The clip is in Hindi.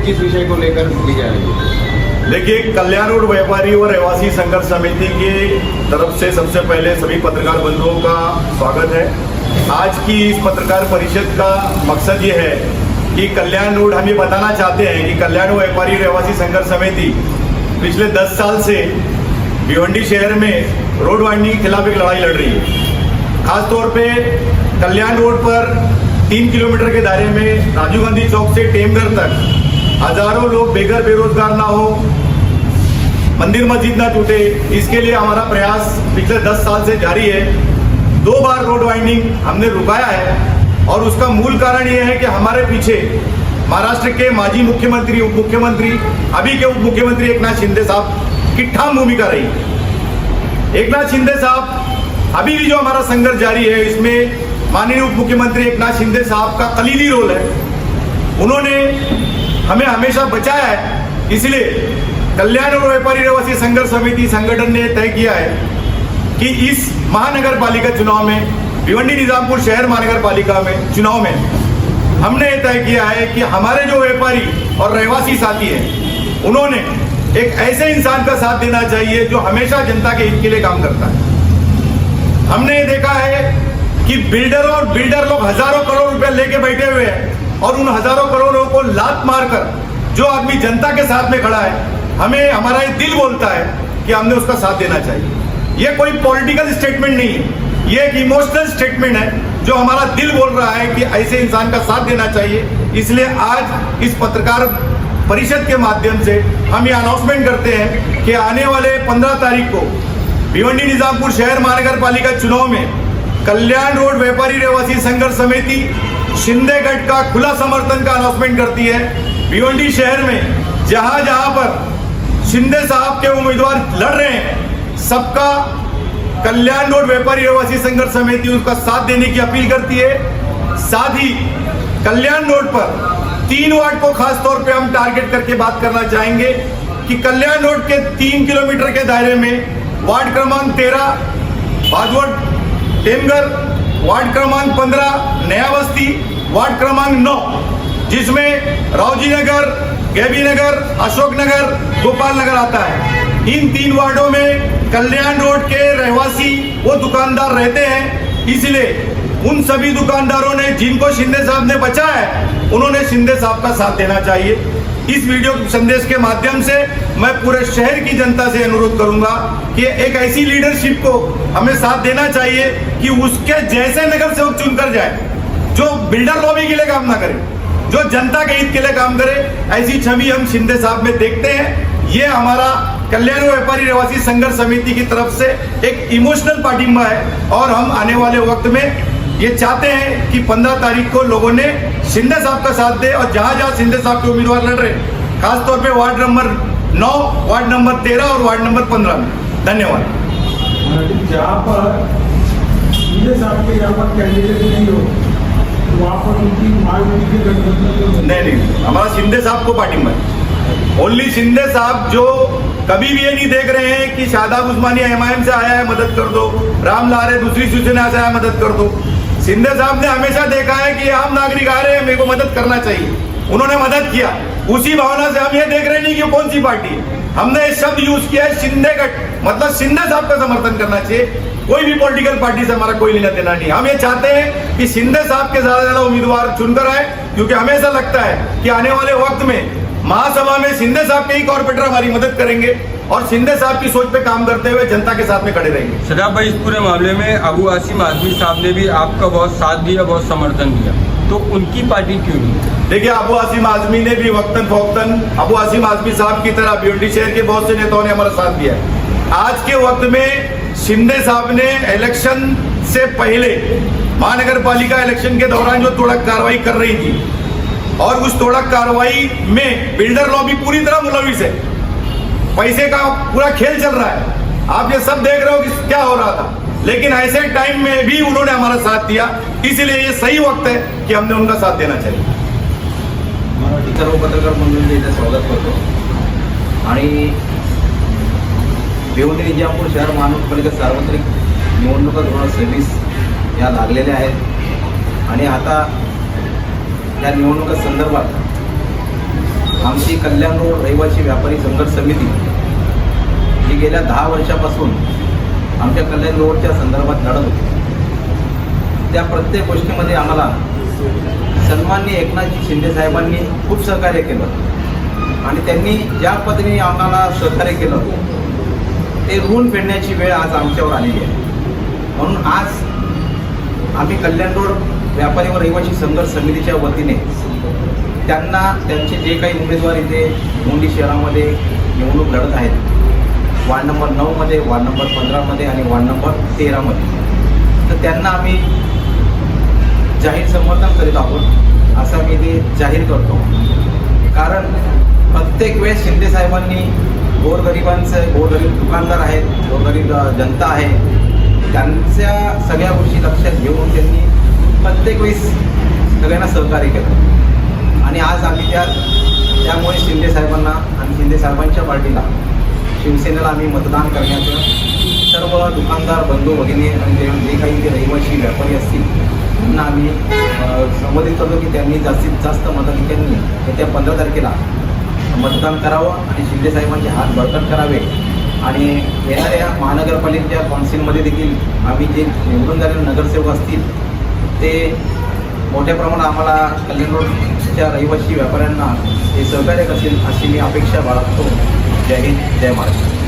किस विषय को लेकर ली जा रही है? देखिए, कल्याण रोड व्यापारी और रहवासी संघर्ष समिति की तरफ से सबसे पहले सभी पत्रकार बंधुओं का स्वागत है। आज की इस पत्रकार परिषद का मकसद ये है कि कल्याण रोड, हम ये बताना चाहते हैं कि कल्याण व्यापारी रहवासी संघर्ष समिति पिछले 10 साल से भिवंडी शहर में रोड वाइंडिंग के खिलाफ एक लड़ाई लड़ रही है। खास तौर पे कल्याण रोड पर 3 किलोमीटर के दायरे में राजीव गांधी चौक से टेमघर तक हजारों लोग बेघर बेरोजगार ना हो, मंदिर मस्जिद ना टूटे, इसके लिए हमारा प्रयास पिछले 10 साल से जारी है। 2 बार रोड वाइंडिंग हमने रुकाया है और उसका मूल कारण ये है कि हमारे पीछे महाराष्ट्र के माजी मुख्यमंत्री, उप मुख्यमंत्री, अभी के उप मुख्यमंत्री एकनाथ शिंदे साहब की ठाम भूमिका रही। एकनाथ शिंदे साहब, अभी भी जो हमारा संघर्ष जारी है इसमें माननीय उप मुख्यमंत्री एकनाथ शिंदे साहब का कलीदी रोल है। उन्होंने हमें हमेशा बचाया है, इसलिए कल्याण और व्यापारी रहवासी संघर्ष समिति संगठन ने तय किया है कि इस महानगर पालिका चुनाव में, भिवंडी निजामपुर शहर महानगर पालिका में चुनाव में हमने तय किया है कि हमारे जो व्यापारी और रहवासी साथी हैं, उन्होंने एक ऐसे इंसान का साथ देना चाहिए जो हमेशा जनता के हित के लिए काम करता है। हमने ये देखा है कि बिल्डर लोग हजारों करोड़ रुपए लेके बैठे हुए हैं और उन हजारों करोड़ों को लात मारकर जो आदमी जनता के साथ में खड़ा है, हमें हमारा ये दिल बोलता है कि हमने उसका साथ देना चाहिए। ये कोई पॉलिटिकल स्टेटमेंट नहीं है, ये एक इमोशनल स्टेटमेंट है जो हमारा दिल बोल रहा है कि ऐसे इंसान का साथ देना चाहिए। इसलिए आज इस पत्रकार परिषद के माध्यम से हम ये अनाउंसमेंट करते हैं कि आने वाले 15 तारीख को भिवंडी निजामपुर शहर महानगर पालिका चुनाव में कल्याण रोड व्यापारी रहवासी संघर्ष समिति शिंदे गढ़ का खुला समर्थन का अनाउंसमेंट करती है। भिवंडी शहर में जहां जहां पर शिंदे साहब के उम्मीदवार लड़ रहे हैं, सबका कल्याण रोड व्यापारी रहवासी संघर्ष समिति उसका साथ देने की अपील करती है। साथ ही कल्याण रोड पर 3 वार्ड को खास तौर पे हम टारगेट करके बात करना चाहेंगे कि कल्याण रोड के 3 किलोमीटर के दायरे में वार्ड क्रमांक 13 भाजवट टेमघर, वार्ड क्रमांक 15 नया बस्ती, वार्ड क्रमांक 9 जिसमें रावजी नगर, गैबी नगर, अशोक नगर, गोपाल नगर आता है। इन 3 वार्डों में कल्याण रोड के रहवासी वो दुकानदार रहते हैं, इसलिए उन सभी दुकानदारों ने जिनको शिंदे साहब ने बचाया है, उन्होंने शिंदे साहब का साथ देना चाहिए। इस वीडियो संदेश के माध्यम से मैं पूरे शहर की जनता से अनुरोध करूंगा कि एक ऐसी लीडरशिप को हमें साथ देना चाहिए कि उसके जैसे नगर सेवक चुनकर जाए जो बिल्डर लॉबी के लिए काम ना करे, जो जनता के हित के लिए काम करे। ऐसी छवि हम शिंदे साहब में देखते हैं। ये हमारा कल्याण व्यापारी रहवासी संघर्ष समिति की तरफ से एक इमोशनल पार्टिंबा है और हम आने वाले वक्त में ये चाहते हैं कि 15 तारीख को लोगों ने शिंदे साहब का साथ दे और जहां जहां शिंदे साहब के उम्मीदवार लड़ रहे, खास तौर पे वार्ड नंबर 9, वार्ड नंबर 13 और वार्ड नंबर 15 में। धन्यवाद। जहाँ पर शिंदे साहब के यहाँ पर कैंडिडेट नहीं हो तो वहाँ पर उनकी मांग नहीं, हमारा शिंदे साहब को पार्टिंबा है। ओनली शिंदे साहब जो कभी भी ये नहीं देख रहे हैं कि शादाब उस्मानी MIM से आया है मदद कर दो, राम लारे दूसरी शिवसेना से आया मदद कर दो। शिंदे साहब ने हमेशा देखा है कि आम नागरिक आ रहे हैं, मेरे को मदद करना चाहिए, उन्होंने मदद किया। उसी भावना से हम ये देख रहे नहीं कि कौन सी पार्टी है, हमने ये शब्द यूज किया है शिंदे गढ़, मतलब शिंदे साहब का समर्थन करना चाहिए। कोई भी पॉलिटिकल पार्टी से हमारा कोई लेना देना नहीं। हम ये चाहते हैं कि शिंदे साहब के ज्यादा उम्मीदवार चुनकर आए, क्योंकि हमें ऐसा लगता है कि आने वाले वक्त में महासभा में शिंदे साहब के ही कॉर्पोरेटर हमारी मदद करेंगे और शिंदे साहब की सोच पे काम करते हुए जनता के साथ में खड़े रहेंगे। शदाब भाई, इस पूरे मामले में अबू आसिम आजमी साहब ने भी आपका बहुत साथ दिया, बहुत समर्थन दिया, तो उनकी पार्टी क्यों नहीं? देखिए, अबू आसिम आजमी ने भी वक्तन फौक्तन अबू आसिम आजमी साहब की तरह भिवंडी शहर के बहुत से नेताओं ने हमारा साथ दिया है। आज के वक्त में शिंदे साहब ने इलेक्शन से पहले महानगर पालिका इलेक्शन के दौरान जो तोड़क कार्रवाई कर रही थी और उस तोड़क कार्रवाई में बिल्डर लॉबी पूरी तरह मुलविस है, पैसे का पूरा खेल चल रहा है। आप ये सब देख रहे हो कि क्या हो रहा था, लेकिन ऐसे टाइम में भी उन्होंने हमारा साथ दिया, इसलिए ये सही वक्त है कि हमने उनका साथ देना चाहिए। सर्व पत्रकार बंधूंचे इथे स्वागत करतो आणि भिवंडी निजामपूर शहर महानगरपालिका सार्वत्रिक निवडणुका 2026 या लागलेल्या आहेत आणि आता या निवडणुका संदर्भात आमची कल्याण रोड रहिवासी व्यापारी संघर्ष समिती जी गेल्या 10 वर्षापासून आमच्या कल्याण रोडच्या संदर्भात लढत होती, त्या प्रत्येक गोष्टीमध्ये आम्हाला सन्माननीय एकनाथ शिंदे साहेबांनी खूप सहकार्य केलं आणि त्यांनी ज्या पद्धतीने आम्हाला सहकार्य केलं ते ऋण फेडण्याची वेळ आज आमच्यावर आलेली आहे. म्हणून आज आम्ही कल्याण रोड व्यापारी व रहिवासी संघर्ष समितीच्या वतीने त्यांना त्यांचे जे काही उमेदवार इथे गोंदी शहरामध्ये निवडणूक लढत आहेत, वार्ड नंबर 9मध्ये, वार्ड नंबर 15मध्ये आणि वार्ड नंबर 13मध्ये, तर त्यांना आम्ही जाहीर समर्थन करीत आहोत असं मी ते जाहीर करतो. कारण प्रत्येक वेळेस शिंदे साहेबांनी गोरगरीब दुकानदार आहेत, गोरगरीब जनता आहे, त्यांच्या सगळ्या गोष्टी लक्षात घेऊन त्यांनी प्रत्येक वेळेस सगळ्यांना सहकार्य केलं आणि आज आम्ही त्यामुळे शिंदे साहेबांना आणि शिंदे साहेबांच्या पार्टीला, शिवसेनेला आम्ही मतदान करण्याचं सर्व दुकानदार बंधू भगिनी आणि जे काही रहिवासी व्यापारी असतील त्यांना आम्ही संबोधित करतो की त्यांनी जास्तीत जास्त मताधिक्यांनी येत्या 15 तारखेला मतदान करावं आणि शिंदे साहेबांचे हात बळकट करावे आणि येणाऱ्या महानगरपालिकेच्या काउन्सिलमध्ये देखील आम्ही जे निवडून झालेले नगरसेवक असतील ते मोठ्या प्रमाणात आम्हाला कल्याण रोडच्या रहिवासी व्यापाऱ्यांना हे सहकार्य करतील अशी मी अपेक्षा बाळगतो. जय हिंद, जय महाराष्ट्र.